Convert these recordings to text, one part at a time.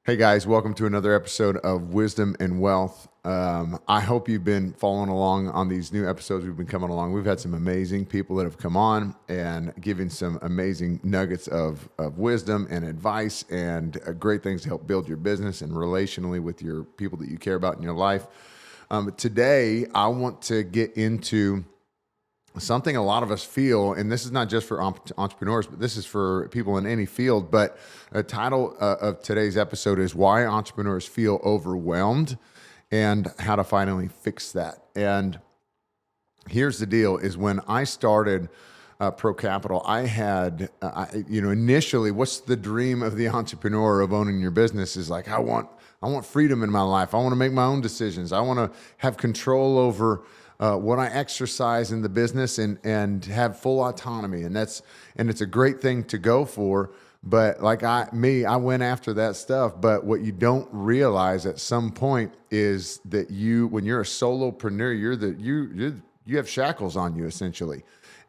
Hey guys, welcome to another episode of Wisdom and Wealth. I hope you've been following along on these new episodes we've been coming along. We've had some amazing people that have come on and giving some amazing nuggets of wisdom and advice and great things to help build your business and relationally with your people that you care about in your life. Today, I want to get into something a lot of us feel, and this is not just for entrepreneurs, but this is for people in any field. But the title of today's episode is Why Entrepreneurs Feel Overwhelmed and How to Finally Fix That. And here's the deal is when I started Pro Capital, I had, initially, what's the dream of the entrepreneur of owning your business is like, I want freedom in my life. I want to make my own decisions. I want to have control over what I exercise in the business and have full autonomy. And it's a great thing to go for. But like I went after that stuff. But what you don't realize at some point is that when you're a solopreneur, you have shackles on you essentially.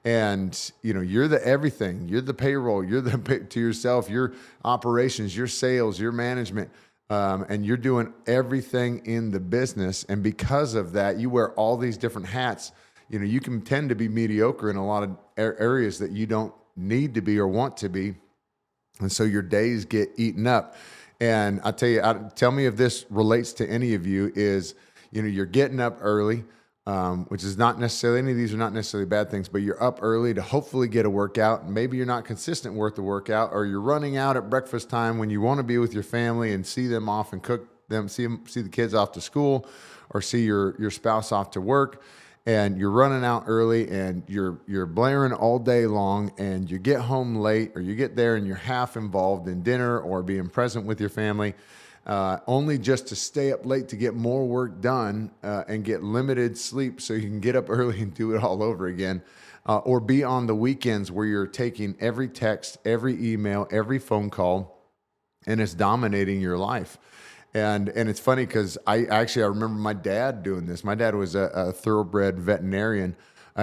And you're the everything. You're the payroll. You're to yourself. Your operations. Your sales. Your management. And you're doing everything in the business. And because of that, you wear all these different hats. You can tend to be mediocre in a lot of areas that you don't need to be or want to be. And so your days get eaten up. And I tell you, tell me if this relates to any of you is, you're getting up early, which is not necessarily, any of these are not necessarily bad things, but you're up early to hopefully get a workout. Maybe you're not consistent with the workout, or you're running out at breakfast time when you want to be with your family and see them off and cook them, see the kids off to school, or see your spouse off to work. And you're running out early and you're blaring all day long, and you get home late, or you get there and you're half involved in dinner or being present with your family, only just to stay up late to get more work done and get limited sleep so you can get up early and do it all over again. Or be on the weekends where you're taking every text, every email, every phone call, and it's dominating your life. And it's funny because I remember my dad doing this. My dad was a thoroughbred veterinarian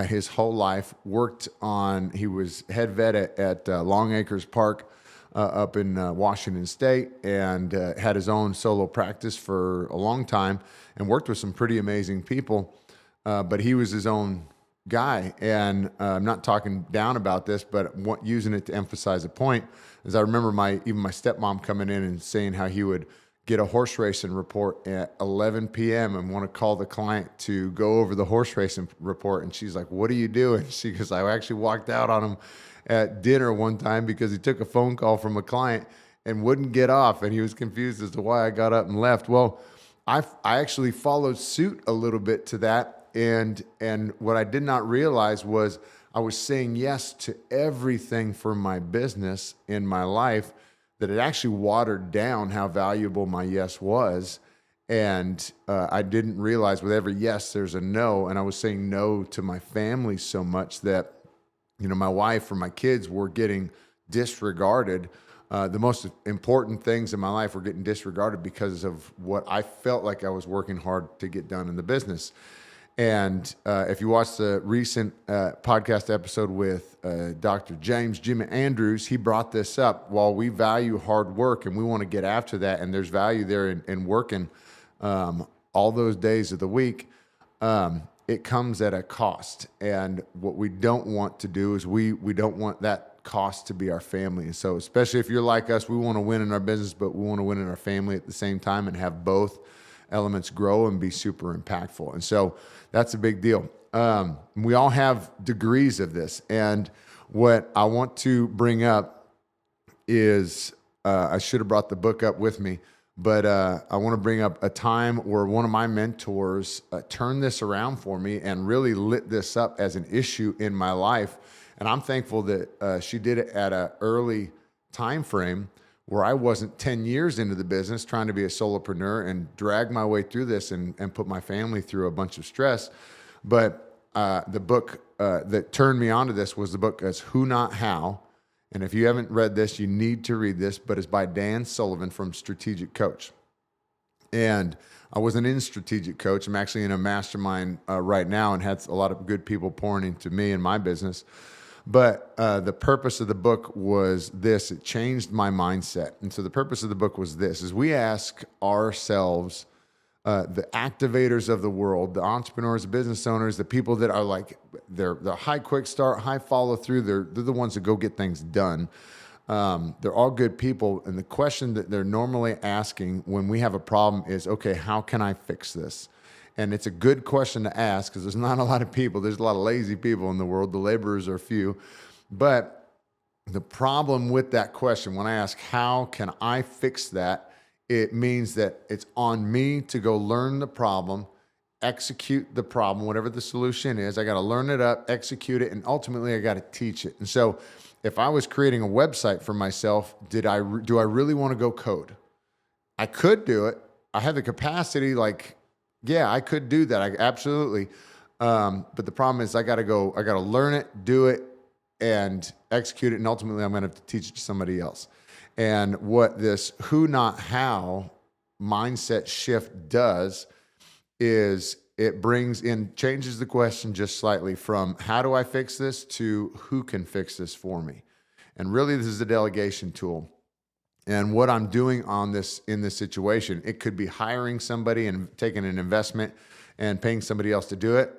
his whole life. He was head vet at Long Acres Park up in Washington State, and had his own solo practice for a long time and worked with some pretty amazing people. But he was his own guy. And I'm not talking down about this, but using it to emphasize a point is I remember even my stepmom coming in and saying how he would get a horse racing report at 11 p.m. and want to call the client to go over the horse racing report. And she's like, "What are you doing?" She goes, "I actually walked out on him at dinner one time because he took a phone call from a client and wouldn't get off. And he was confused as to why I got up and left." Well, I actually followed suit a little bit to that. And what I did not realize was I was saying yes to everything for my business in my life, that it actually watered down how valuable my yes was. And I didn't realize with every yes, there's a no. And I was saying no to my family so much that, my wife or my kids were getting disregarded. The most important things in my life were getting disregarded because of what I felt like I was working hard to get done in the business. And if you watch the recent podcast episode with Dr. Jimmy Andrews, he brought this up. While we value hard work and we want to get after that, and there's value there in working all those days of the week, it comes at a cost. And what we don't want to do is we don't want that cost to be our family. And so especially if you're like us, we want to win in our business, but we want to win in our family at the same time and have both elements grow and be super impactful. And so that's a big deal. We all have degrees of this. And what I want to bring up is, I should have brought the book up with me, but I want to bring up a time where one of my mentors turned this around for me and really lit this up as an issue in my life. And I'm thankful that she did it at an early time frame where I wasn't 10 years into the business trying to be a solopreneur and drag my way through this and put my family through a bunch of stress. But the book that turned me onto this was the book as Who Not How. And if you haven't read this, you need to read this, but it's by Dan Sullivan from Strategic Coach. And I wasn't in Strategic Coach. I'm actually in a mastermind right now and had a lot of good people pouring into me and my business. But the purpose of the book was this. It changed my mindset. And so the purpose of the book was this, is we ask ourselves, the activators of the world, the entrepreneurs, the business owners, the people that are like, they're high quick start, high follow through. They're the ones that go get things done. They're all good people. And the question that they're normally asking when we have a problem is, okay, how can I fix this? And it's a good question to ask because there's not a lot of people. There's a lot of lazy people in the world. The laborers are few. But the problem with that question, when I ask, how can I fix that? It means that it's on me to go learn the problem, execute the problem, whatever the solution is. I got to learn it up, execute it, and ultimately I got to teach it. And so if I was creating a website for myself, do I really want to go code? I could do it. I have the capacity, yeah, I could do that. I absolutely. But the problem is I got to learn it, do it, and execute it. And ultimately I'm going to have to teach it to somebody else. And what this who, not how mindset shift does is it changes the question just slightly from how do I fix this to who can fix this for me? And really this is a delegation tool. And what I'm doing in this situation, it could be hiring somebody and taking an investment and paying somebody else to do it,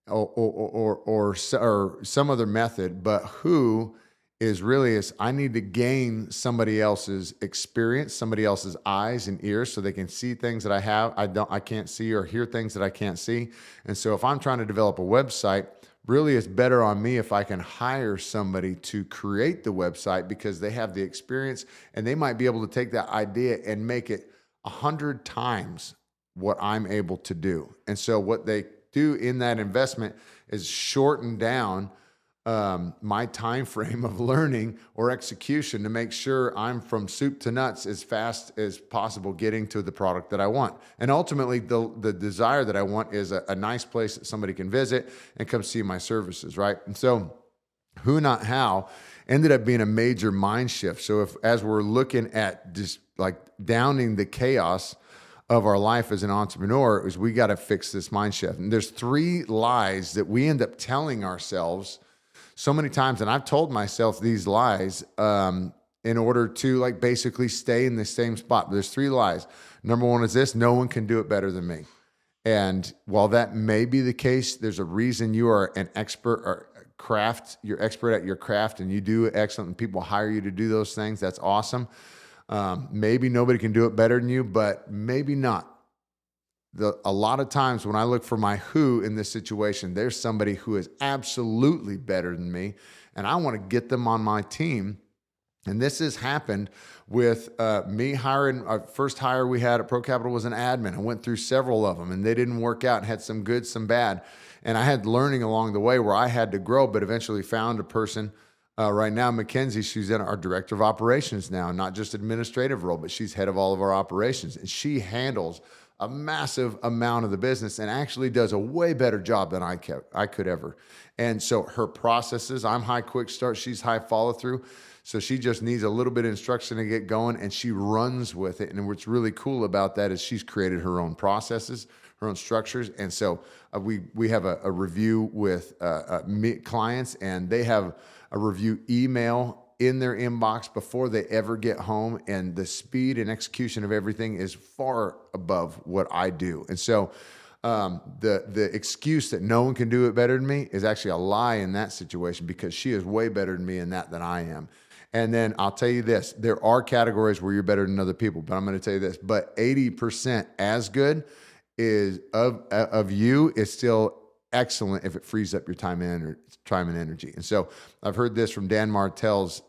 or some other method. But who is I need to gain somebody else's experience, somebody else's eyes and ears, so they can see things that I can't see, or hear things that I can't see. And so if I'm trying to develop a website, really it's better on me if I can hire somebody to create the website because they have the experience and they might be able to take that idea and make it 100 times what I'm able to do. And so what they do in that investment is shorten down my time frame of learning or execution to make sure I'm from soup to nuts as fast as possible getting to the product that I want. And ultimately, the desire that I want is a nice place that somebody can visit and come see my services, right? And so who, not how ended up being a major mind shift. So as we're looking at just like downing the chaos of our life as an entrepreneur, is we got to fix this mind shift. And there's 3 lies that we end up telling ourselves so many times, and I've told myself these lies in order to basically stay in the same spot. But there's 3 lies. Number 1 is this: no one can do it better than me. And while that may be the case, there's a reason you are an expert or you're expert at your craft and you do excellent and people hire you to do those things. That's awesome. Maybe nobody can do it better than you, but maybe not. A lot of times when I look for my who in this situation, there's somebody who is absolutely better than me, and I want to get them on my team. And this has happened with me hiring. Our first hire we had at Pro Capital was an admin. I went through several of them, and they didn't work out and had some good, some bad. And I had learning along the way where I had to grow, but eventually found a person. Right now, Mackenzie, she's in our director of operations now, not just administrative role, but she's head of all of our operations. And she handles a massive amount of the business and actually does a way better job than I could ever. And so her processes, I'm high quick start, she's high follow through. So she just needs a little bit of instruction to get going and she runs with it. And what's really cool about that is she's created her own processes, her own structures. And so we have a review with clients, and they have a review email in their inbox before they ever get home, and the speed and execution of everything is far above what I do. And so the excuse that no one can do it better than me is actually a lie in that situation, because she is way better than me in that than I am. And then I'll tell you this, there are categories where you're better than other people, but I'm going to tell you this, but 80% as good is of you is still excellent if it frees up your time and energy. And so I've heard this from Dan Martell's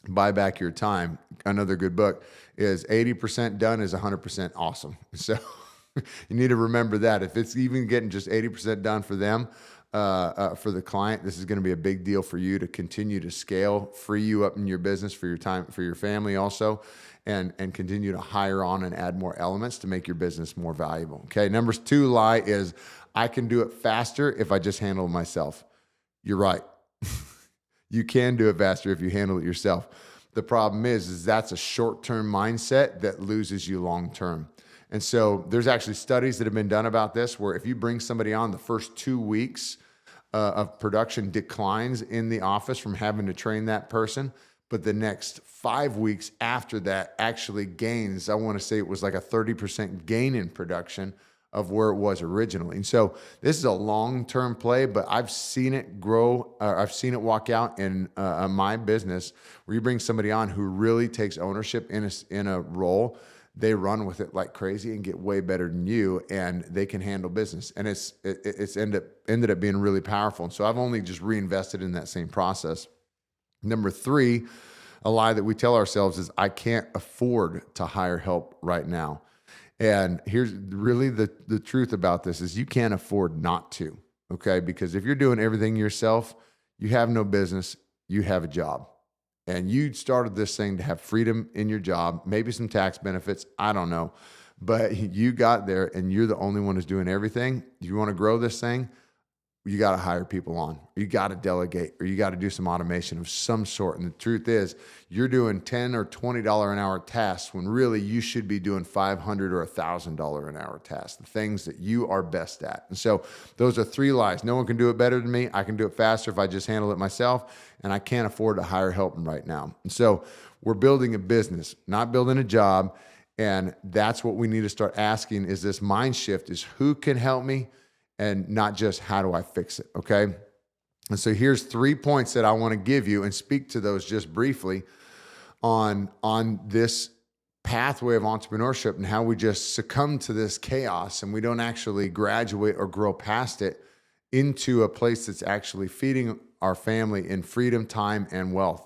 Buy Back Your Time. Another good book is 80% done is 100% awesome. So you need to remember that. If it's even getting just 80% done for them, for the client, this is going to be a big deal for you to continue to scale, free you up in your business, for your time, for your family also, and continue to hire on and add more elements to make your business more valuable. Okay. Number 2 lie is I can do it faster if I just handle it myself. You're right. You can do it faster if you handle it yourself. The problem is that's a short-term mindset that loses you long-term. And so there's actually studies that have been done about this, where if you bring somebody on the first 2 weeks, of production declines in the office from having to train that person, but the next 5 weeks after that actually gains. I want to say it was like a 30% gain in production of where it was originally. And so this is a long-term play, but I've seen it grow. I've seen it walk out in my business where you bring somebody on who really takes ownership in a role. They run with it like crazy and get way better than you, and they can handle business. And it's ended up being really powerful. And so I've only just reinvested in that same process. Number 3, a lie that we tell ourselves is, I can't afford to hire help right now. And here's really the truth about this is you can't afford not to, okay? Because if you're doing everything yourself, you have no business, you have a job. And you started this thing to have freedom in your job, maybe some tax benefits, I don't know. But you got there and you're the only one who's doing everything. If you want to grow this thing, you got to hire people on, you got to delegate, or you got to do some automation of some sort. And the truth is, you're doing $10 or $20 an hour tasks when really you should be doing $500 or $1,000 an hour tasks, the things that you are best at. And so those are 3 lies. No one can do it better than me. I can do it faster if I just handle it myself, and I can't afford to hire help right now. And so we're building a business, not building a job. And that's what we need to start asking, is this mind shift, is who can help me? And not just how do I fix it, okay? And so here's 3 points that I want to give you and speak to those just briefly on this pathway of entrepreneurship and how we just succumb to this chaos and we don't actually graduate or grow past it into a place that's actually feeding our family in freedom, time, and wealth.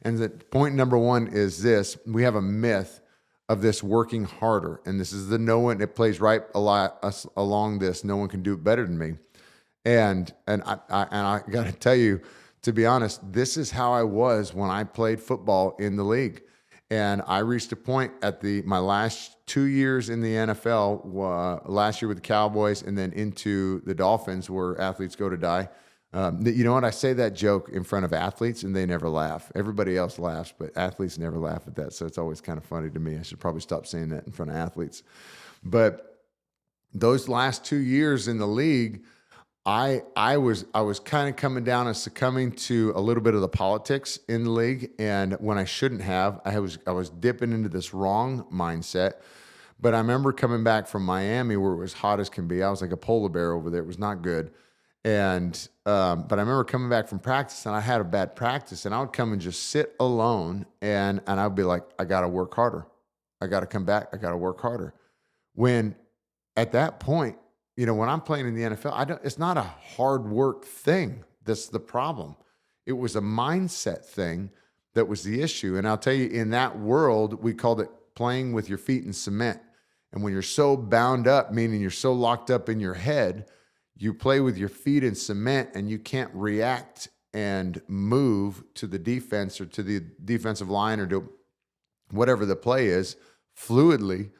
And the point number 1 is this: we have a myth of this working harder. And this is the no one, it plays right along this, no one can do it better than me. And I got to tell you, to be honest, this is how I was when I played football in the league. And I reached a point at my last 2 years in the NFL, last year with the Cowboys and then into the Dolphins, where athletes go to die. You know what? I say that joke in front of athletes and they never laugh. Everybody else laughs, but athletes never laugh at that. So it's always kind of funny to me. I should probably stop saying that in front of athletes. But those last 2 years in the league, I was kind of coming down and succumbing to a little bit of the politics in the league. And when I shouldn't have, I was dipping into this wrong mindset. But I remember coming back from Miami where it was hot as can be. I was like a polar bear over there. It was not good. And, but I remember coming back from practice and I had a bad practice and I would come and just sit alone and I'd be like, I got to work harder. I got to come back. I got to work harder. When at that point, when I'm playing in the NFL, it's not a hard work thing. That's the problem. It was a mindset thing that was the issue. And I'll tell you, in that world, we called it playing with your feet in cement. And when you're so bound up, meaning you're so locked up in your head, you play with your feet in cement and you can't react and move to the defense or to the defensive line or do whatever the play is fluidly.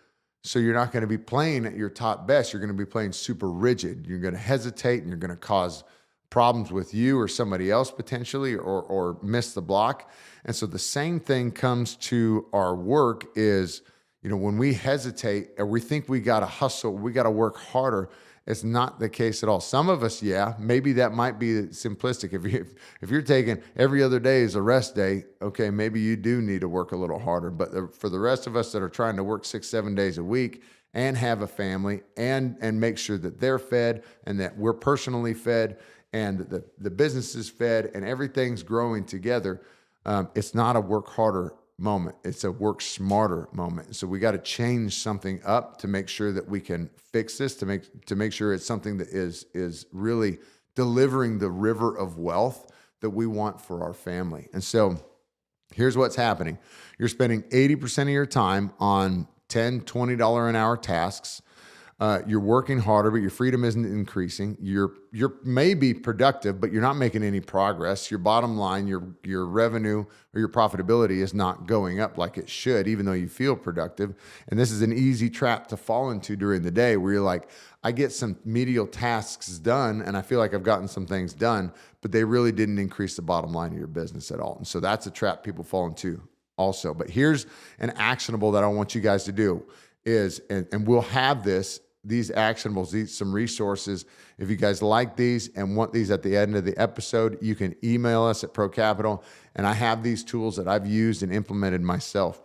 So you're not going to be playing at your top best. You're going to be playing super rigid. You're going to hesitate and you're going to cause problems with you or somebody else potentially or miss the block. And so the same thing comes to our work is, when we hesitate or we think we got to hustle, we got to work harder. It's not the case at all. Some of us, maybe that might be simplistic. If you're taking every other day as a rest day, okay, maybe you do need to work a little harder. But for the rest of us that are trying to work 6-7 days a week and have a family and make sure that they're fed and that we're personally fed and that the business is fed and everything's growing together, it's not a work harder moment. It's a work smarter moment. So we got to change something up to make sure that we can fix this, to make sure it's something that is really delivering the river of wealth that we want for our family. And so here's what's happening. You're spending 80% of your time on $10, $20 an hour tasks. You're working harder, but your freedom isn't increasing. You're maybe productive, but you're not making any progress. Your bottom line, your revenue or your profitability is not going up like it should, even though you feel productive. And this is an easy trap to fall into during the day where you're like, I get some medial tasks done and I feel like I've gotten some things done, but they really didn't increase the bottom line of your business at all. And so that's a trap people fall into also. But here's an actionable that I want you guys to do is, and we'll have this actionables, some resources. If you guys like these and want these at the end of the episode, you can email us at Pro Capital. And I have these tools that I've used and implemented myself,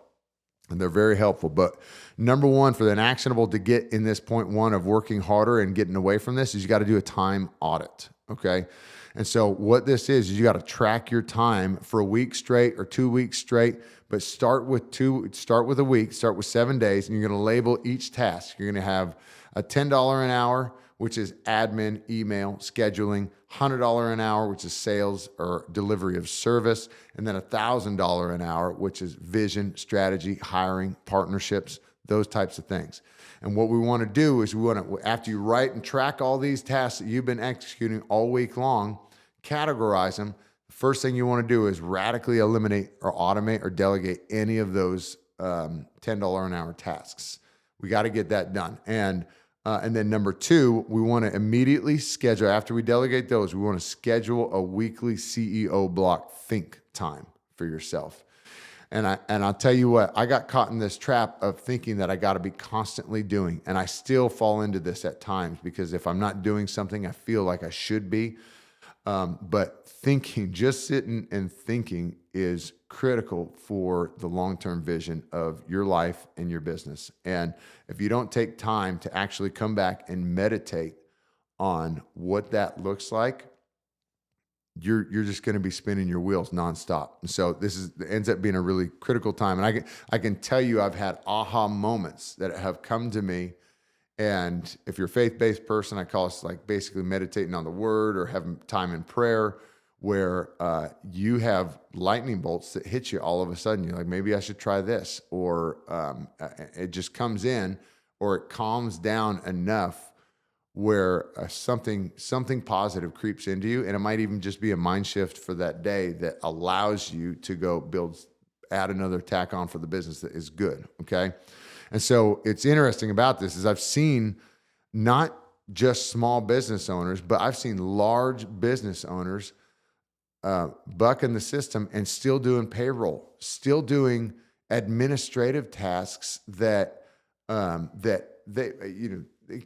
and they're very helpful. But number one, for an actionable to get in this point one of working harder and getting away from this, is you got to do a time audit. Okay. And so what this is you got to track your time for a week straight or 2 weeks straight, but start with a week, start with 7 days, and you're going to label each task. You're going to have a $10 an hour, which is admin, email, scheduling, $100 an hour, which is sales or delivery of service, and then $1,000 an hour, which is vision, strategy, hiring, partnerships, those types of things. And what we want to do is after you write and track all these tasks that you've been executing all week long, categorize them. The first thing you want to do is radically eliminate or automate or delegate any of those $10 an hour tasks. We got to get that done. And then number two, we want to immediately schedule, after we delegate those, we want to schedule a weekly CEO block think time for yourself. And I'll tell you what, I got caught in this trap of thinking that I got to be constantly doing. And I still fall into this at times, because if I'm not doing something, I feel like I should be. But thinking, just sitting and thinking, is critical for the long-term vision of your life and your business. And if you don't take time to actually come back and meditate on what that looks like, you're just going to be spinning your wheels nonstop. And so this ends up being a really critical time. And I can tell you, I've had aha moments that have come to me. And if you're a faith-based person, I call it like basically meditating on the word or having time in prayer, where you have lightning bolts that hit you all of a sudden. You're like, maybe I should try this, or it just comes in, or it calms down enough where something positive creeps into you, and it might even just be a mind shift for that day that allows you to go add another tack on for the business that is good. Okay. And so it's interesting about this is I've seen not just small business owners, but I've seen large business owners bucking the system and still doing payroll, still doing administrative tasks that they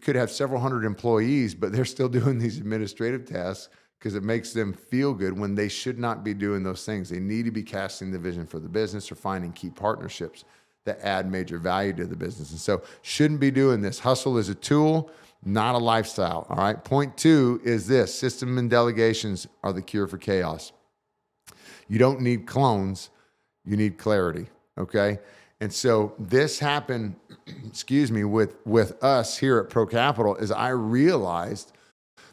could have several hundred employees, but they're still doing these administrative tasks because it makes them feel good when they should not be doing those things. They need to be casting the vision for the business or finding key partnerships that add major value to the business. And so shouldn't be doing this. Hustle is a tool, not a lifestyle. All right. Point two is this: system and delegations are the cure for chaos. You don't need clones. You need clarity. Okay. And so this happened, with us here at Pro Capital, is I realized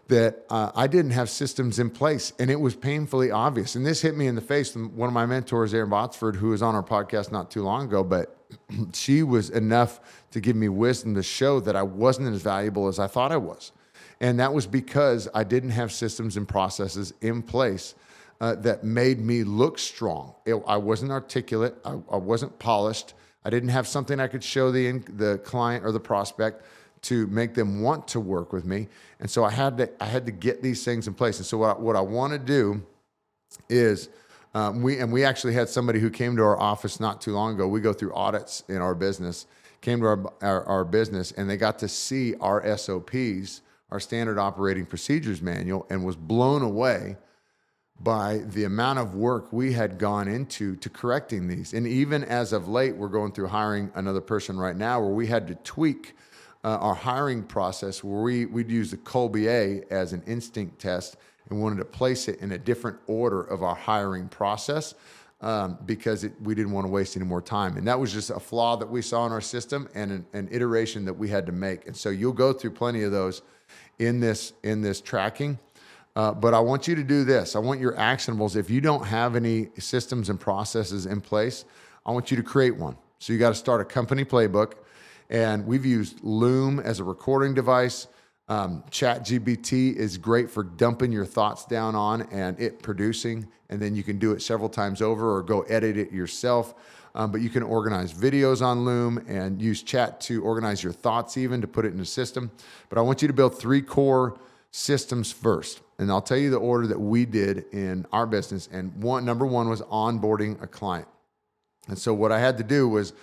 that I didn't have systems in place, and it was painfully obvious. And this hit me in the face from one of my mentors, Erin Botsford, who was on our podcast not too long ago, but she was enough to give me wisdom to show that I wasn't as valuable as I thought I was. And that was because I didn't have systems and processes in place that made me look strong. I wasn't articulate. I wasn't polished. I didn't have something I could show the client or the prospect to make them want to work with me. And so I had to get these things in place. And so what I want to do is we actually had somebody who came to our office not too long ago. We go through audits in our business, came to our business, and they got to see our SOPs, our standard operating procedures manual, and was blown away by the amount of work we had gone into to correcting these. And even as of late, we're going through hiring another person right now where we had to tweak our hiring process, where we'd use the Colbier as an instinct test and wanted to place it in a different order of our hiring process because we didn't want to waste any more time. And that was just a flaw that we saw in our system and an iteration that we had to make. And so you'll go through plenty of those in this tracking. But I want you to do this. I want your actionables. If you don't have any systems and processes in place, I want you to create one. So you got to start a company playbook. And we've used Loom as a recording device. ChatGPT is great for dumping your thoughts down on and it producing. And then you can do it several times over or go edit it yourself. But you can organize videos on Loom and use chat to organize your thoughts, even to put it in a system. But I want you to build 3 core systems first. And I'll tell you the order that we did in our business. And number one was onboarding a client. And so what I had to do was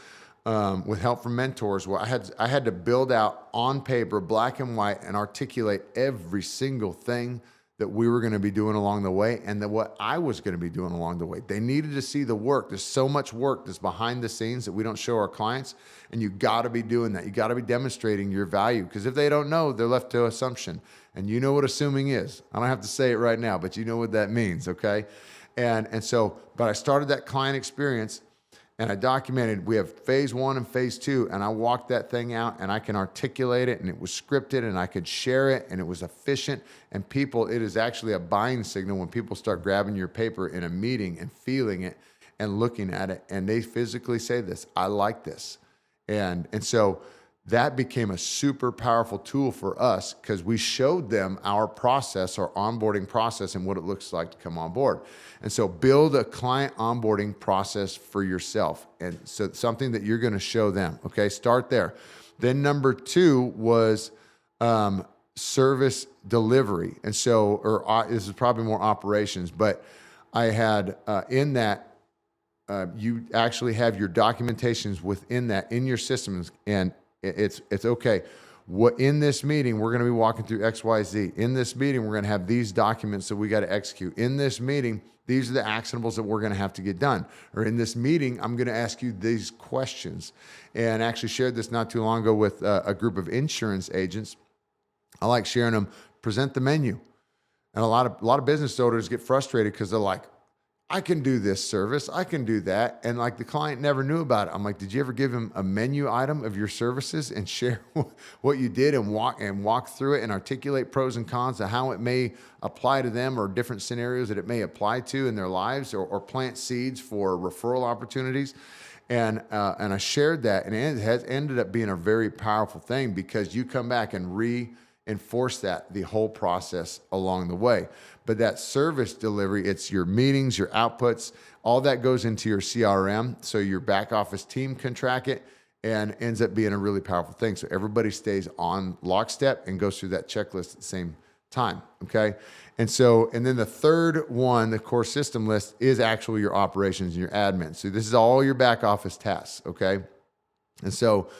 with help from mentors, where I had to build out on paper, black and white, and articulate every single thing that we were going to be doing along the way, and that what I was going to be doing along the way. They needed to see the work. There's so much work that's behind the scenes that we don't show our clients, and you got to be doing that. You got to be demonstrating your value, because if they don't know, they're left to assumption. And you know what assuming is. I don't have to say it right now, but you know what that means, okay? And so, but I started that client experience, and I documented, we have phase 1 and phase 2, and I walked that thing out, and I can articulate it, and it was scripted, and I could share it, and it was efficient. And people, it is actually a buying signal when people start grabbing your paper in a meeting and feeling it and looking at it, and they physically say this, I like this. And so that became a super powerful tool for us, because we showed them our process, our onboarding process, and what it looks like to come on board. And so build a client onboarding process for yourself. And so something that you're going to show them. Okay, start there. Then number 2 was service delivery. And so, this is probably more operations, but I had in that, you actually have your documentations within that, in your systems, and it's okay. What in this meeting, we're going to be walking through X, Y, Z. In this meeting, we're going to have these documents that we got to execute. In this meeting, these are the actionables that we're going to have to get done. Or in this meeting, I'm going to ask you these questions. And I actually shared this not too long ago with a group of insurance agents. I like sharing them, present the menu. And a lot of business owners get frustrated because they're like, I can do this service, I can do that. And like the client never knew about it. I'm like, did you ever give him a menu item of your services and share what you did and walk through it and articulate pros and cons of how it may apply to them, or different scenarios that it may apply to in their lives, or plant seeds for referral opportunities? And I shared that, and it has ended up being a very powerful thing, because you come back and reinforce that the whole process along the way. But that service delivery, it's your meetings, your outputs, all that goes into your CRM. So your back office team can track it, and ends up being a really powerful thing. So everybody stays on lockstep and goes through that checklist at the same time. Okay. And then the third one, the core system list, is actually your operations and your admin. So this is all your back office tasks. Okay. And so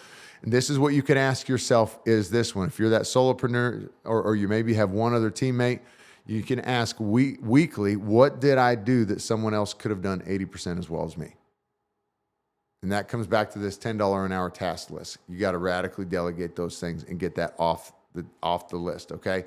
this is what you can ask yourself, is this one. If you're that solopreneur, or you maybe have one other teammate, you can ask weekly, what did I do that someone else could have done 80% as well as me? And that comes back to this $10 an hour task list. You got to radically delegate those things and get that off the list, okay?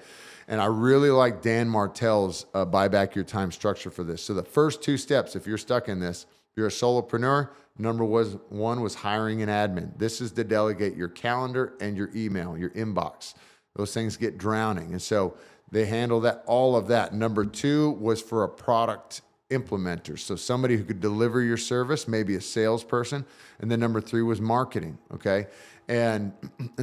And I really like Dan Martell's buy back your time structure for this. So the first 2 steps, if you're stuck in this, if you're a solopreneur, number 1 was hiring an admin. This is to delegate your calendar and your email, your inbox. Those things get drowning. And so they handle that, all of that. Number 2 was for a product implementer. So somebody who could deliver your service, maybe a salesperson. And then number 3 was marketing. Okay. And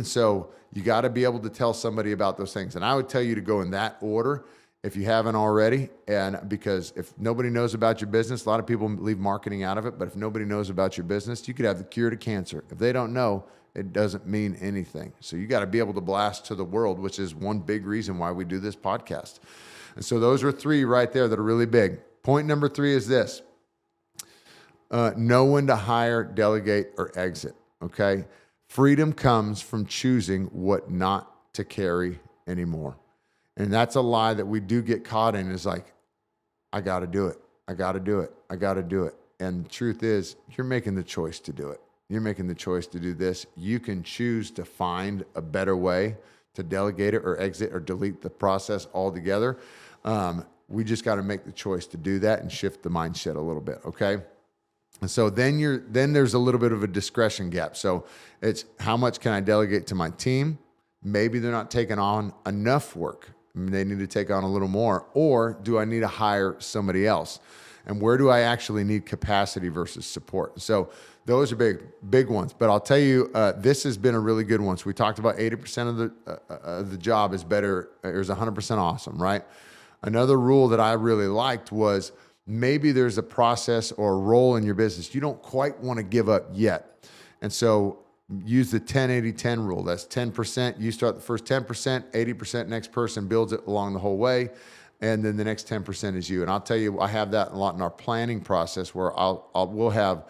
so you got to be able to tell somebody about those things. And I would tell you to go in that order if you haven't already. And because if nobody knows about your business, a lot of people leave marketing out of it. But if nobody knows about your business, you could have the cure to cancer. If they don't know, it doesn't mean anything. So you got to be able to blast to the world, which is one big reason why we do this podcast. And so those are 3 right there that are really big. Point number 3 is this. Know when to hire, delegate, or exit. Okay. Freedom comes from choosing what not to carry anymore. And that's a lie that we do get caught in, is like, I got to do it. I got to do it. I got to do it. And the truth is, you're making the choice to do it. You're making the choice to do this. You can choose to find a better way to delegate it or exit or delete the process altogether. We just got to make the choice to do that and shift the mindset a little bit. Okay. And so then there's a little bit of a discretion gap. So it's, how much can I delegate to my team? Maybe they're not taking on enough work. They need to take on a little more. Or do I need to hire somebody else? And where do I actually need capacity versus support? So those are big ones. But I'll tell you, this has been a really good one. So we talked about 80% of the job is better, or is 100% awesome, right? Another rule that I really liked was, maybe there's a process or a role in your business you don't quite want to give up yet. And so use the 10-80-10 rule. That's 10%. You start the first 10%, 80% next person builds it along the whole way. And then the next 10% is you. And I'll tell you, I have that a lot in our planning process, where we'll have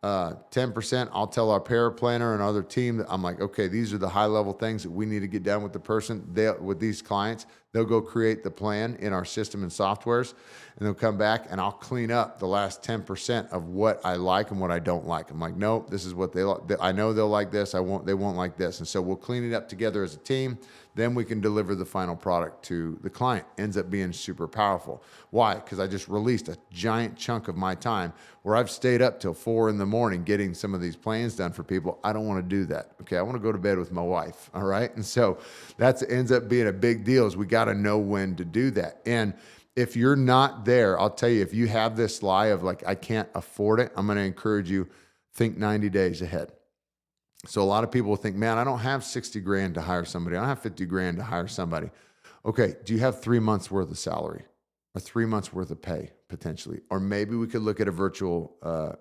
10%, I'll tell our paraplanner and other team that I'm like, okay, these are the high level things that we need to get done with the person. With these clients, they'll go create the plan in our system and softwares, and they'll come back and I'll clean up the last 10% of what I like and what I don't like. I'm like, nope, this is what they like. I know they'll like this. They won't like this. And so we'll clean it up together as a team. Then we can deliver the final product to the client. Ends up being super powerful. Why? Because I just released a giant chunk of my time where I've stayed up till 4 a.m. getting some of these plans done for people. I don't want to do that. Okay. I want to go to bed with my wife. All right. And so that ends up being a big deal, is we got to know when to do that. And if you're not there, I'll tell you, if you have this lie of like, I can't afford it, I'm going to encourage you, think 90 days ahead. So a lot of people think, man, I don't have 60 grand to hire somebody. I don't have 50 grand to hire somebody. Okay. Do you have 3 months worth of salary or 3 months worth of pay potentially? Or maybe we could look at a virtual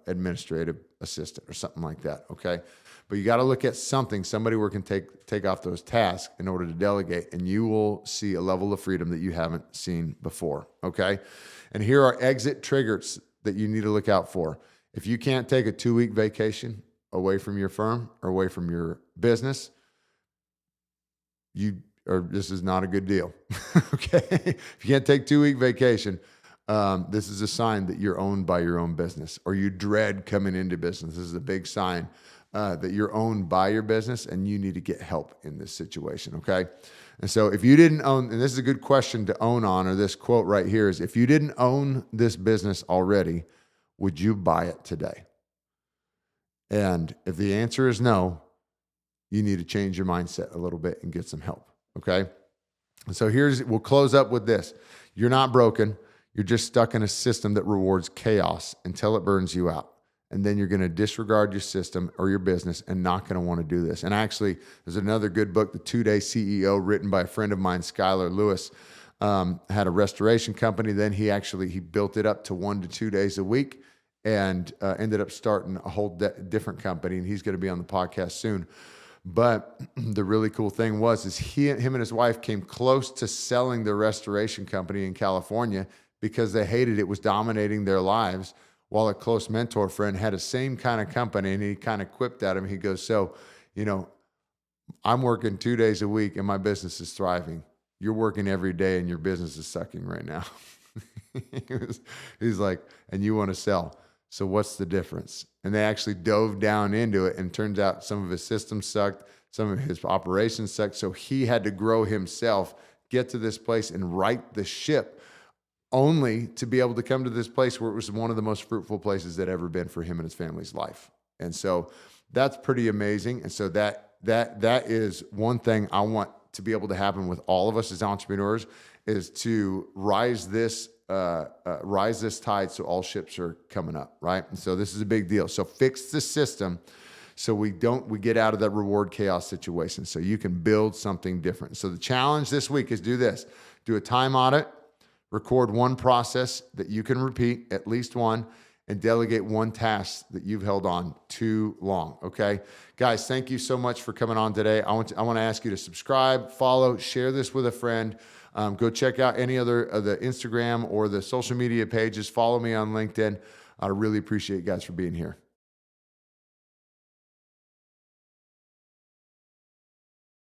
administrative assistant or something like that. Okay. But you got to look at somebody where can take off those tasks in order to delegate, and you will see a level of freedom that you haven't seen before. Okay. And here are exit triggers that you need to look out for. If you can't take a 2-week vacation away from your firm or away from your business, this is not a good deal. Okay. If you can't take 2-week vacation, this is a sign that you're owned by your own business, or you dread coming into business. This is a big sign that you're owned by your business, and you need to get help in this situation. Okay. And so if you didn't own, and this is a good question to own on, or this quote right here is, if you didn't own this business already, would you buy it today? And if the answer is no, you need to change your mindset a little bit and get some help. Okay. And so we'll close up with this. You're not broken. You're just stuck in a system that rewards chaos until it burns you out. And then you're going to disregard your system or your business and not going to want to do this. And actually, there's another good book, The 2-Day CEO, written by a friend of mine, Skylar Lewis, had a restoration company. Then he built it up to 1 to 2 days a week, and ended up starting a whole different company. And he's going to be on the podcast soon. But the really cool thing is him and his wife came close to selling the restoration company in California because they hated it was dominating their lives, while a close mentor friend had the same kind of company, and he kind of quipped at him. He goes, so, I'm working 2 days a week and my business is thriving. You're working every day and your business is sucking right now. He's like, and you want to sell. So what's the difference? And they actually dove down into it, and turns out some of his systems sucked. Some of his operations sucked. So he had to grow himself, get to this place and right the ship, only to be able to come to this place where it was one of the most fruitful places that ever been for him and his family's life. And so that's pretty amazing. And so that is one thing I want to be able to happen with all of us as entrepreneurs, is to rise this tide so all ships are coming up, right? And so this is a big deal. So fix the system so we get out of that reward chaos situation, so you can build something different. So the challenge this week is do a time audit, record one process that you can repeat, at least one, and delegate one task that you've held on too long. Okay, guys, thank you so much for coming on today. I want to ask you to subscribe, follow, share this with a friend. Go check out any other of the Instagram or the social media pages. Follow me on LinkedIn. I really appreciate you guys for being here.